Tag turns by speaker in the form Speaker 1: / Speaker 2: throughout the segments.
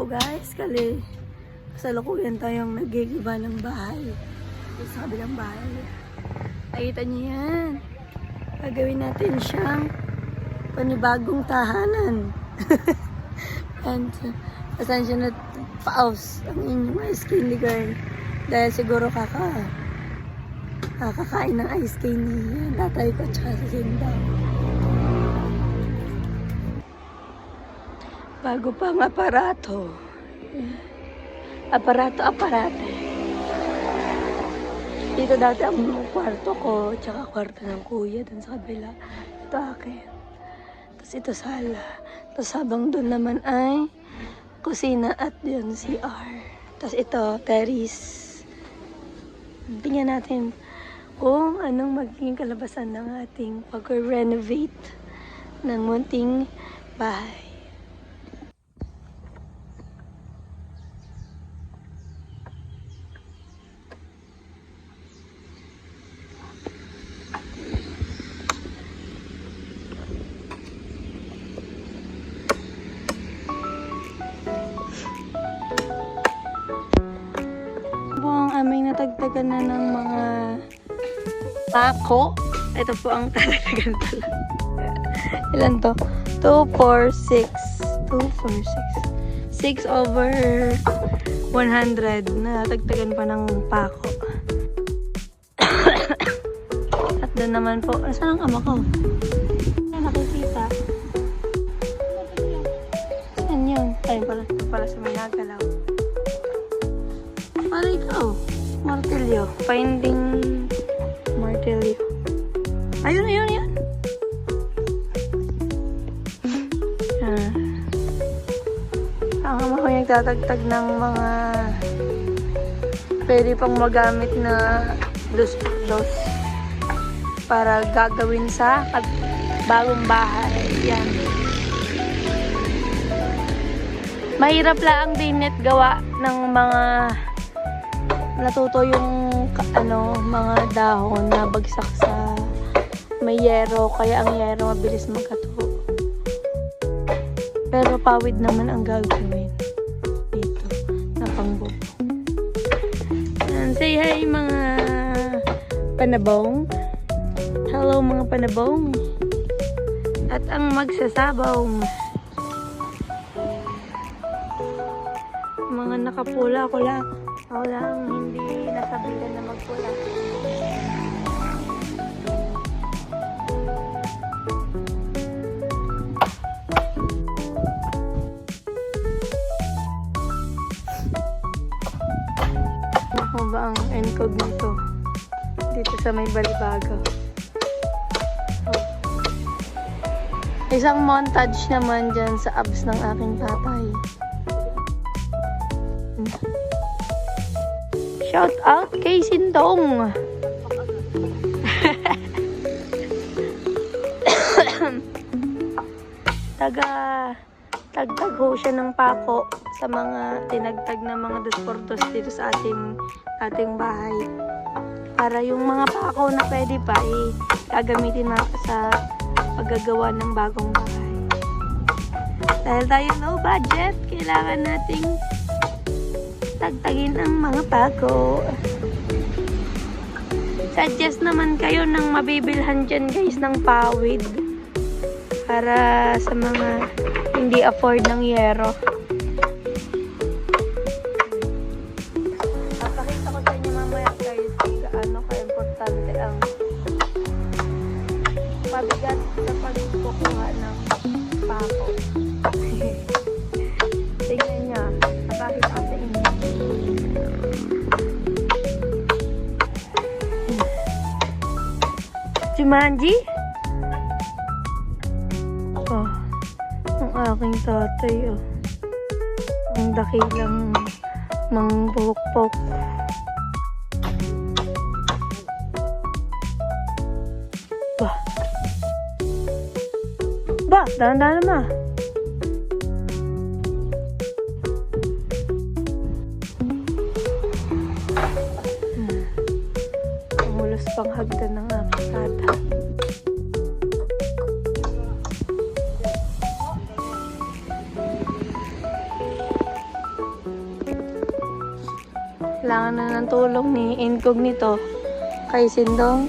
Speaker 1: tao guys, kali kasalukuyan tayong nagigiba ng bahay sa kabilang bahay. Nakita niyo yan, gagawin natin siyang panibagong tahanan. And pasensya na paus ang inyong ice candy girl dahil siguro kakakain ng ice candy yan tatay ko tsaka sa Sindaw. Bago pang aparato. Aparato. Dito dati ang kwarto ko, tsaka kwarto ng kuya dun sa kabila. Ito akin. Tapos ito sala. Tapos habang dun naman ay kusina at yun CR. Tapos ito, terrace. Tingnan natin kung anong magiging kalabasan ng ating pag-renovate ng munting bahay. Aming natagtagan na ng mga pako. Ito po ang tatagtagan pala. Ilan to? 2, 4, 6. 6 over 100 na natagtagan pa ng pako. At doon naman po, saan ang ama ko? Nakikita. Saan yun? Ayun pala sa may nagalaw. Para ikaw. Martilyo. Finding martilyo. Ayun. Ang ama ko yung tatagtag ng mga pwede pang magamit na dos para gagawin sa bagong bahay. Yan. Mahirap lang din net gawa ng mga natuto yung mga dahon na bagsak sa may yero, kaya ang yero mabilis magkatuho. Pero pawid naman ang gagawin dito na pangbubo. And say hi mga panabong. Hello mga panabong. At ang magsasabong. Mga nakapula ko lang. Ako lang hindi nasabihan na magpula. Ako ba ang incognito dito sa may Balibago? Oh. Isang montage naman dyan sa abs ng aking tatay. Shout out kay Sindong. Tagtag ho siya ng pako sa mga tinagtag na mga dos dito sa ating bahay. Para yung mga pako na pwede pa gagamitin na sa paggagawa ng bagong bahay. Dahil tayo low budget, kailangan nating tagtagin ang mga pako. Suggest naman kayo ng mabibilhan dyan guys ng pawid para sa mga hindi afford ng yero. Papakita ko sa inyo mamaya guys kung gaano ka-importante ang pabigat sa pagkukuha ng pako. Tingnan nyo, napakita ko sa inyo. Jumanji? Oh, ang aking tatay, oh. Ang dakilang mangbukpok. Ba, dahan-dahan naman. Pangulos pang hagdan ng aking tatay. kailangan na ng tulong ni Incognito kay Sindong.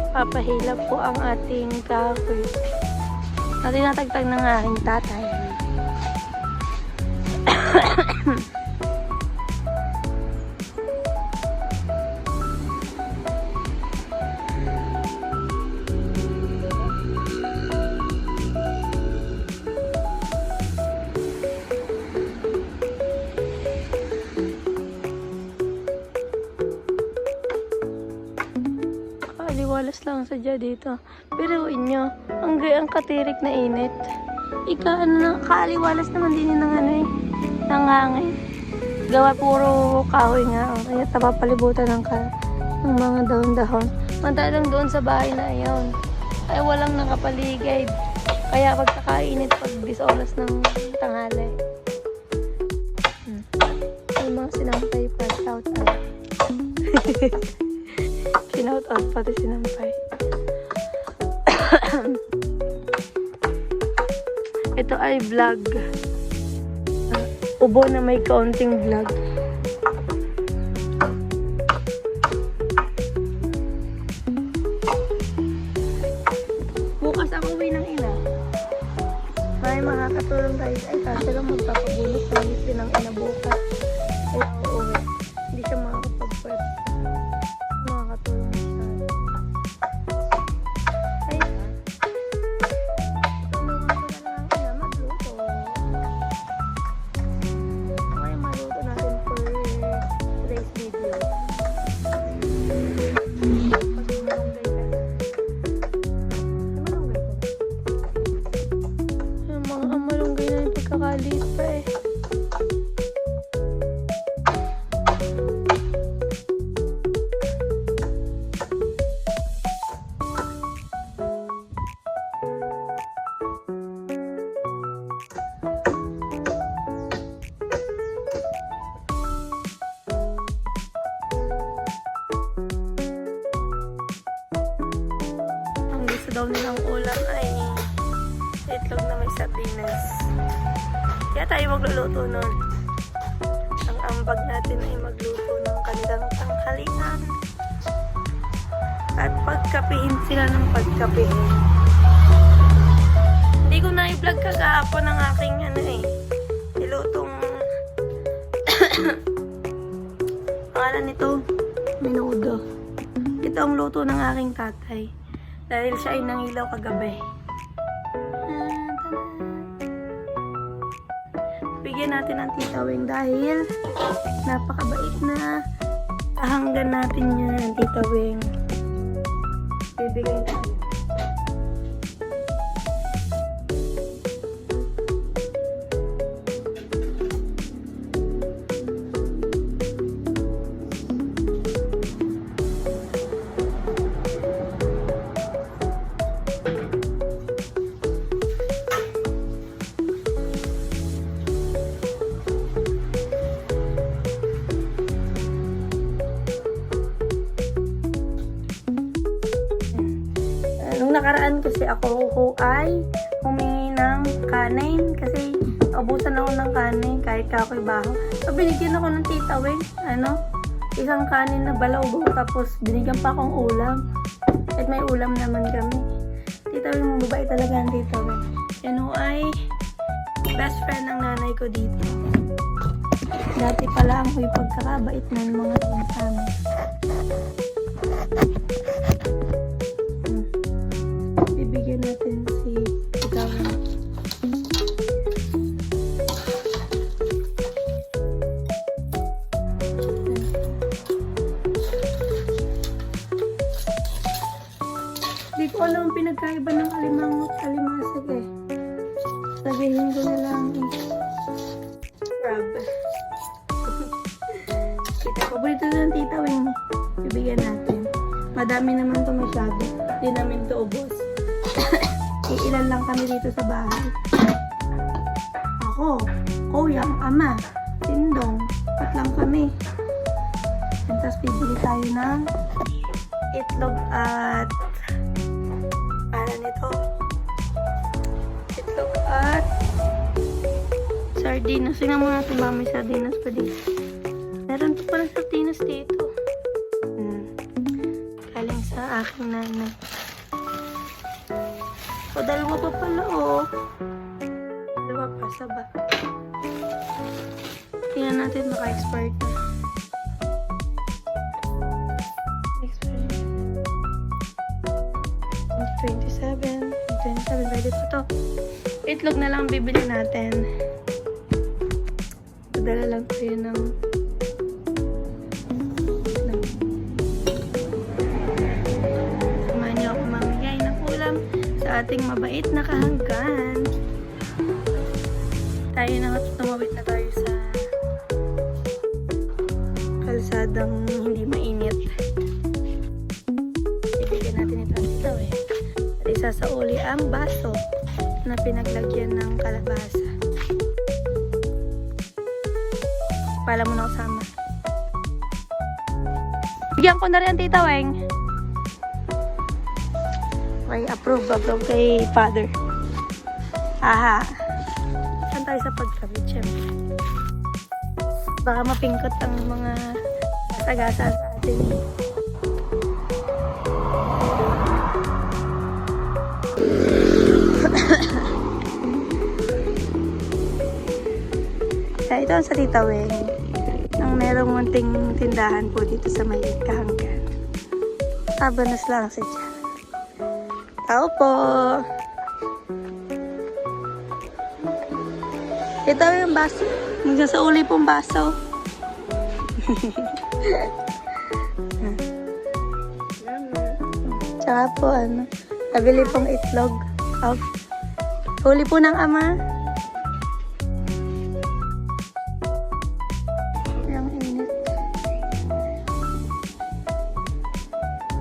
Speaker 1: Papahilap po ang ating kahoy. Tinatagtag ng aking tatay. Kaliwalas lang sadya dito. Pero inyo, ang katirik na init. Kaaliwalas naman din ng ng hangin. Gawa puro kahoy nga. Kaya tapapalibutan ng mga dahon-dahon. Mantalang doon sa bahay na iyon ay walang nakapaligid. Kaya pagkakainit pag 10 oras ng tanghali. Yung mga sinampay pa, shout out. Shout out pati sinampay. Ito ay vlog. Ubo na may kaunting vlog. Bukas ako uwi ng ina. May makakatulong tayo. Ay, kasi lang magpapabulot ng ngipin ng ina bukas. Ay, uuwi. Hindi siya makakapag-prep. Makakatulong siya. Ay, tulungan ko na lang ina magluto. Okay, magluto natin for today's video. Malunggay na yung pagkakaliit pa eh. Ang gusto daw nilang ulam ay itlog na may sardinas. Kaya tayo magluluto nun. Ang ambag natin ay magluto ng kanilang tanghalian. At pagkapihin sila ng pagkapihin. Hindi ko na i-vlog kagahapon ng aking nilutong pangalan nito, menudo. Ito ang luto ng aking tatay. Dahil siya ay nangilaw kagabi. Bigyan natin ng titawing dahil napakabait na kahanggan natin yan ng titawing. Bibigay tayo. Nakaraan kasi ako ay humingi ng kanin kasi naubusan ako ng kanin kahit kakoy baho. So binigyan ako ng titawing, isang kanin na balaw-baw tapos binigyan pa akong ulam. At may ulam naman kami. Titawing babae talaga ang titawing. Yan ay best friend ng nanay ko dito. Dati pala ang may pagkakabait ng mga tansama. Bibigyan natin si Gawin. Hindi ko alam ang pinagkaiba ng alimango at alimasag eh. Sabihin ko na lang crab. Paborito ng tita Wing. Bibigyan natin. Madami naman ito masyado. Hindi namin ito ubos. Ilan lang kami dito sa bahay. Ako, kuya, ama, Sindong, 4 lang kami. And tapos bibili tayo ng itlog at itlog at sardinas. Tingnan mo natin baka may sardinas pa dito. Meron pa pala sardinas dito. Galing sa aking nanay. O, dalawa pa pala, oh. Dalawa pa, saba. Tingnan natin baka expired na. Expired. 27, 27, pwede pa to. Itlog na lang bibili natin. Padala lang tayo ng samahan niyo ako mamigay ng ulam sa ating mabait na kahanggan. Tayo na tumawid na tayo sa kalsadang hindi mainit. Ibigyan natin ito ang ito eh. At isasauli ang baso na pinaglagyan ng kalabasa. Pala mo na kasama. Bigyan ko na rin ang Tita Weng. Okay, approve kay Father. Aha. Saan tayo sa pagkabit, syempre. Baka mapingkot ang mga sagasa sa atin. Ito ang sa Tita Weng. Ang merong munting tindahan po dito sa may kahanggan. Tabanas lang sa dyan. Tao po! Ito yung baso. Magsasauli pong baso. Tsaka po nabili pong itlog. Huli po ng ama. Ang init.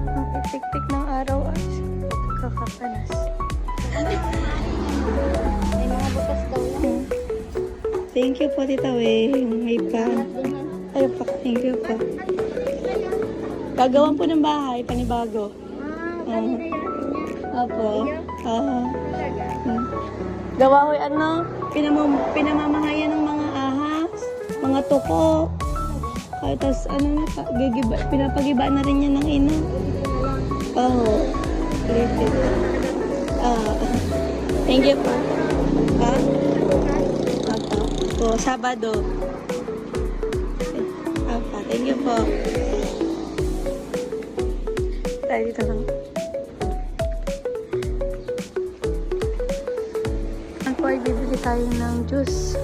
Speaker 1: Ang itik-tik ng araw ay kakapanas.
Speaker 2: May mga bukas daw yan.
Speaker 1: Thank you po, Tita Weng. May pa. Ay pa, thank you po. Gagawan po ng bahay, panibago.
Speaker 2: Kanina yan.
Speaker 1: Opo. Gawa ko pinamamahayan ng mga ahas, mga tuko. Kaya tas pinapagiba na rin yan ng ina. Oo. Thank you po. Po, Sabado. Thank you po. Tayo dito lang. Ang po ay bibili tayo ng juice.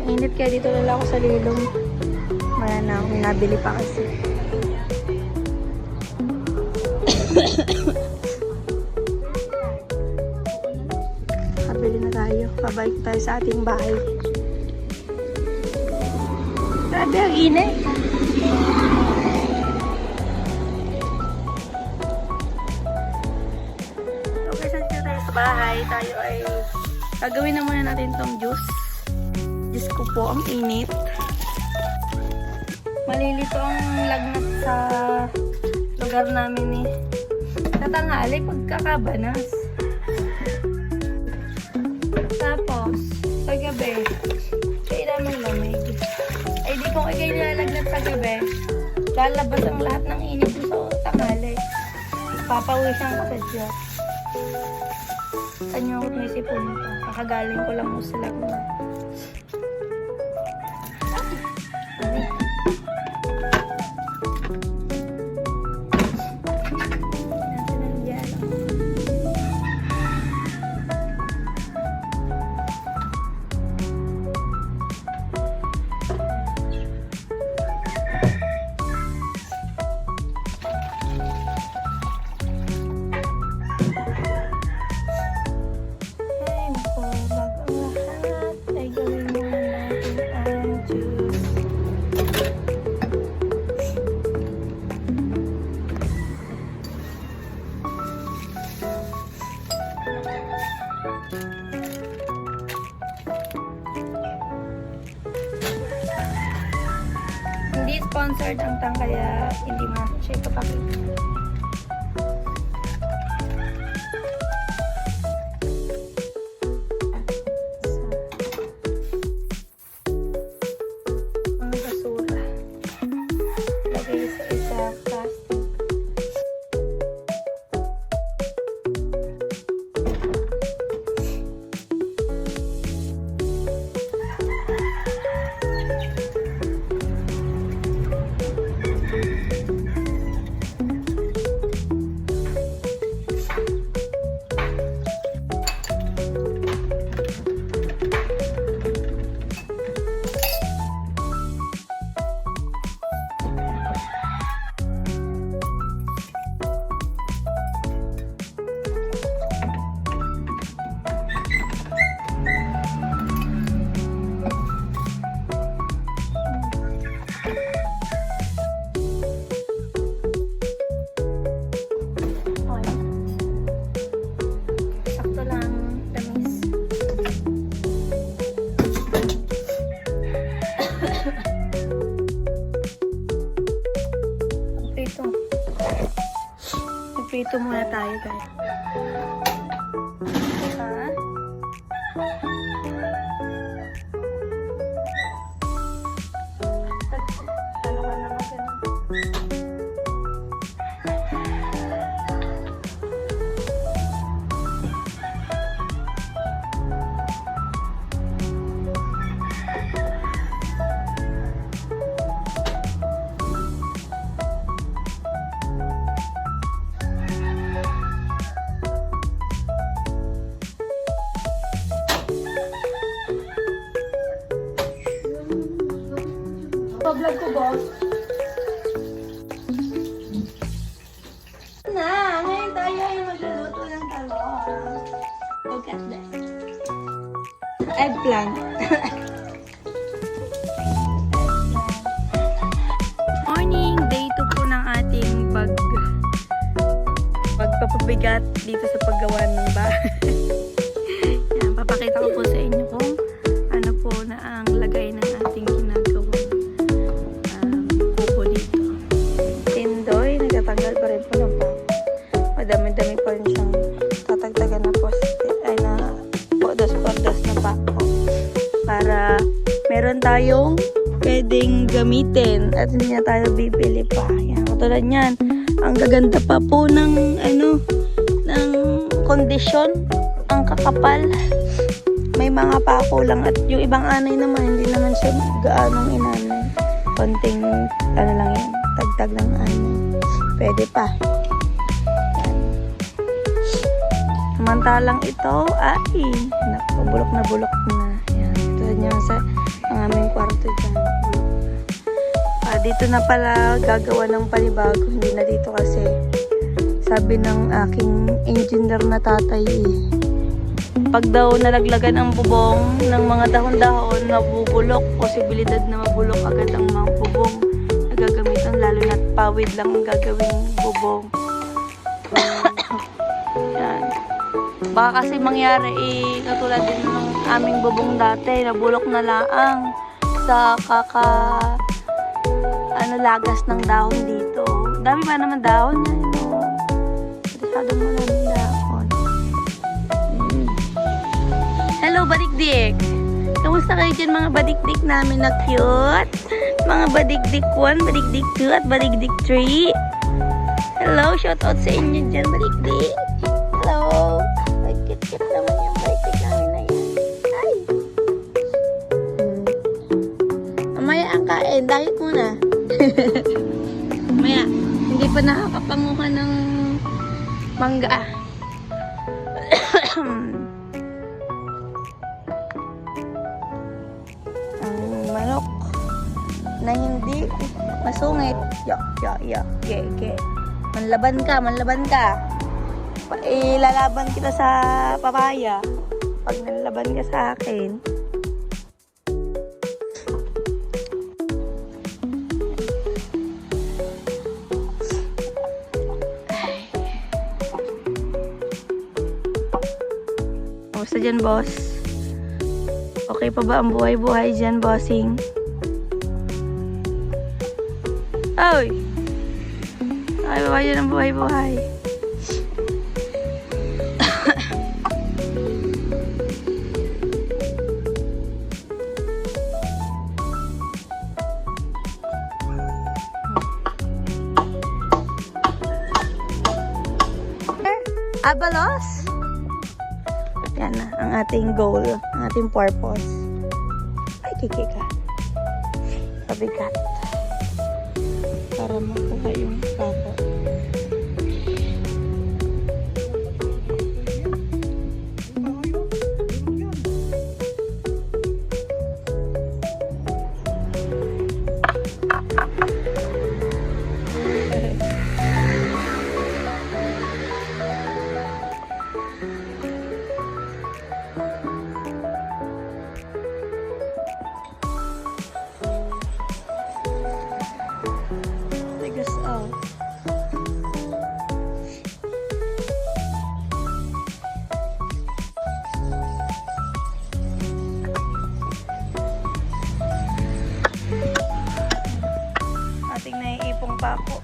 Speaker 1: Mainit kaya dito lang ako sa lilong. Wala na akong nabili pa kasi. Kabili na tayo. Pabalik tayo sa ating bahay. Grabe ang init. Okay, saan tayo sa bahay? Tayo ay gagawin na muna natin tong juice. Diyos ko po, ang init. Malilito ang lagnat sa lugar namin eh. Tatanghali pagkakabanas. Tapos, paggabi, kailangan lamig. Ay di kung ikay nilalagnat sa gabi, lalabas ang lahat ng init sa tanghali. Papawisan ka sa Diyos. Kanyo ako may sipon ito. Kakagaling ko lang mo sa lagnat. Hindi sponsored ang tang kaya hindi mo natin siya ipapakita. isa plastic. Sakto lang, tamis. Prito. Prito muna tayo, guys. Ha? Ano ka naman ganun? Pa-vlog ko, boss. Ngayon tayo ay magluluto ng talong. Look at that. Eggplant. Morning! Day 2 po ng ating pagpapabigat dito sa paggawa ng bahay. Yan, papakita ko po sa inyo kung ano po na ang lagay ng ating ginagawa. Kuko dito. Tindoy, nagtatanggal pa rin po ng pako. Madami-dami pa rin siyang tatagtagan na poste, ay na pordos na pako. Para meron tayong pwedeng gamitin at hindi na tayo bibili pa. Yan, katulad niyan. Ang gaganda pa po ng ng kondisyon, ang kakapal. May mga pako lang at yung ibang anay naman hindi naman siya gaanong inanay. Konting lang yan, tagtag ng anay. Pwede pa. Yan. Samantalang ito ay bulok na yan. Tulad niya sa ang aming kwarto dyan. Dito na pala gagawa ng panibago, hindi na dito kasi sabi ng aking engineer na tatay pag daw nalaglagan ang bubong ng mga dahon-dahon nabubulok, posibilidad na mabulok agad ang mga bubong na gagamitan, lalo na't pawid lang ang gagawing bubong. Yan. Baka kasi mangyari katulad din ng aming bubong dati, nabulok na laang sa lagas ng dahon dito. Dami pa naman dahon yan, no? Masyadong maraming dahon. Hello, badikdik! Kamusta kayo dyan, mga badikdik namin na cute? Mga badikdik 1, badikdik 2, at badikdik 3. Hello, shoutout sa inyo dyan, badikdik. Hello! Ay, cute naman yung badikdik namin na yan. Ay! Mamaya ang kain, diet muna. Maya, hindi pa nakakapanguha ng mangga. Ang manok na hindi masungit. Ge. Manlaban ka. Ilalaban kita sa papaya. Pag nalaban ka sa akin. Kamusta dyan, boss? Okay pa ba ang buhay-buhay dyan, bossing? Oy! Okay pa ba dyan ang buhay-buhay? Abalos! Yan na, ang ating goal, ang ating purpose. Ay, kikika. Pabigat. Para makuha yung pako. Tigas out. Ating naiipong pako.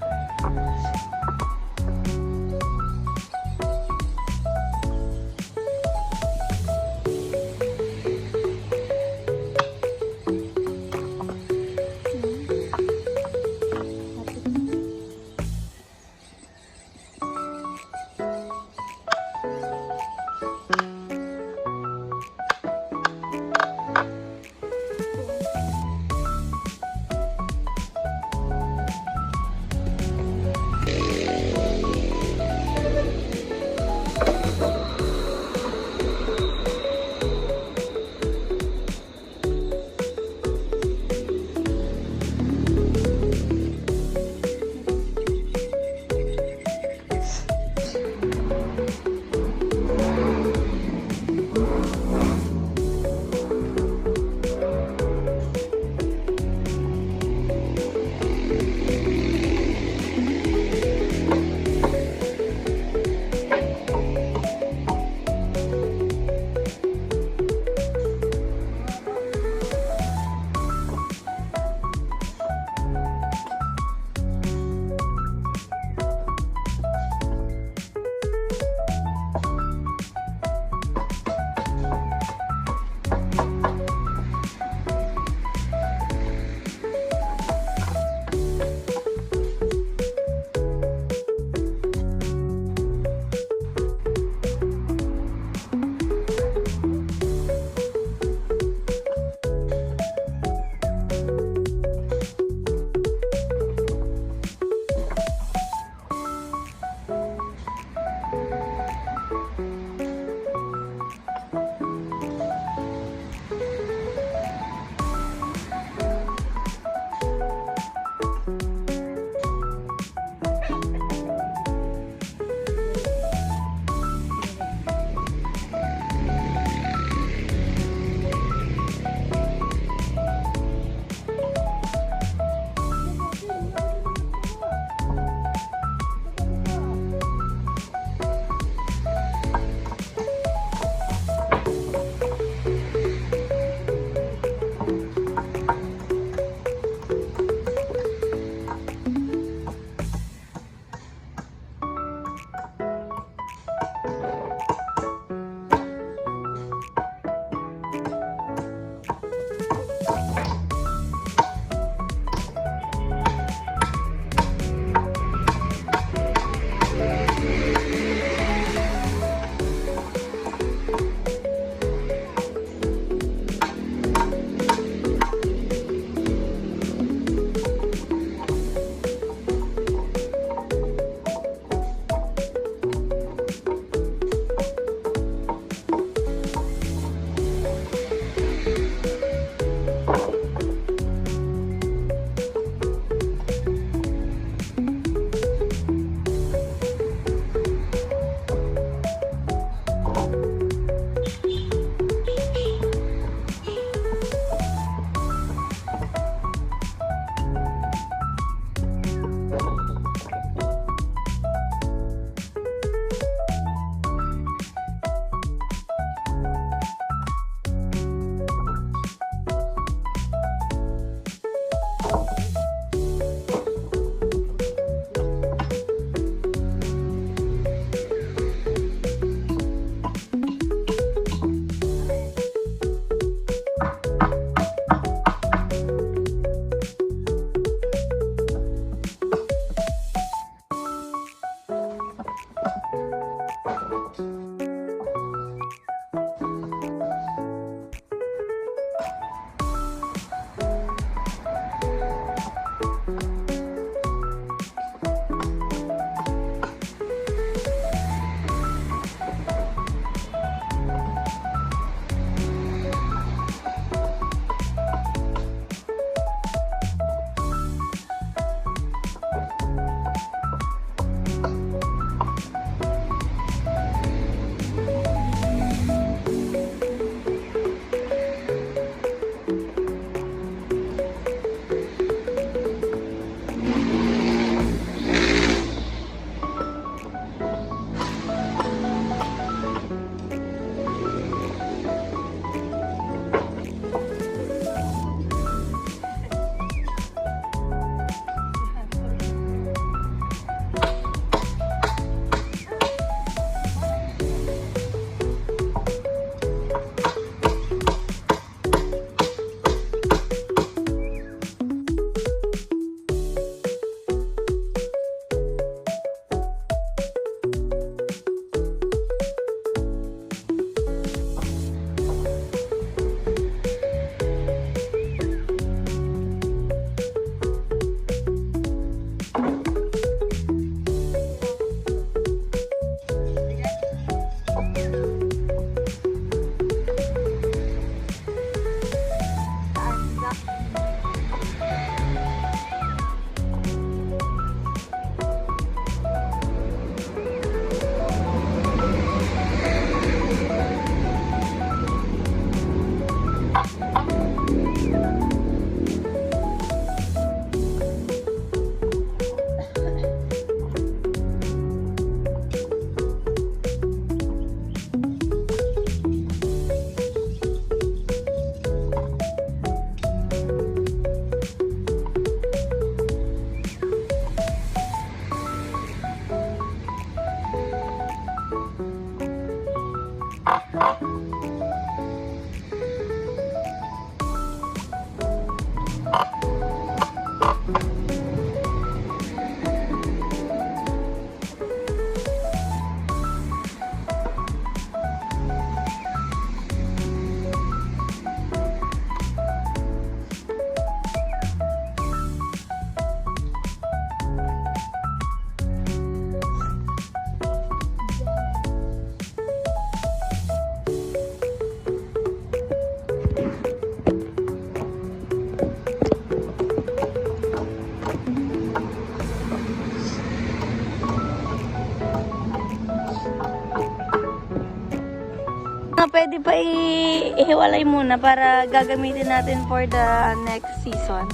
Speaker 1: pwede pa ihiwalay muna para gagamitin natin for the next season.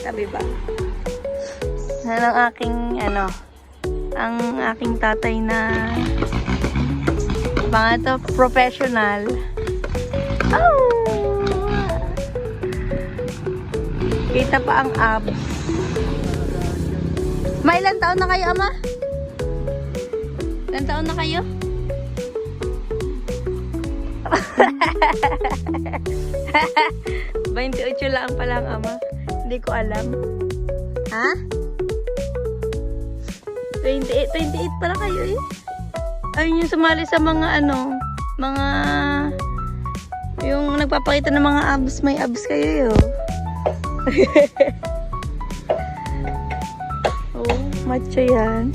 Speaker 1: Tabi ba? Yan ang aking, ang aking tatay na to, professional. Oh! Kita pa ang abs. Ilan taon na kayo, ama? Ilan taon na kayo? $28 lang pala ang ama. Hindi ko alam. Ha? 28 pala kayo eh. Ayun yung sumali sa mga mga yung nagpapakita ng mga abs, may abs kayo yo. Oh, macho yan.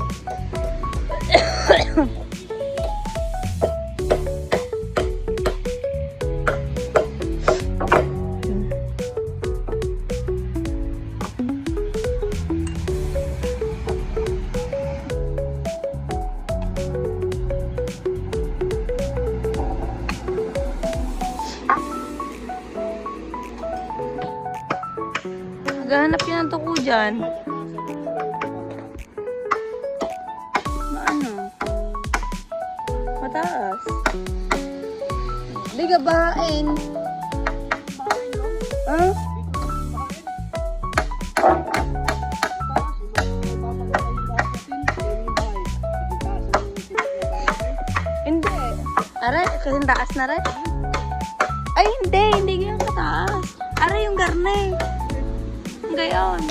Speaker 1: Naghahanap yun ng tuko dyan. Mataas. Di ka bahain. Huh? Hindi. Aray, kasi taas na rin. Ay, hindi ganyan kataas. Aray, yung garne. Gayon.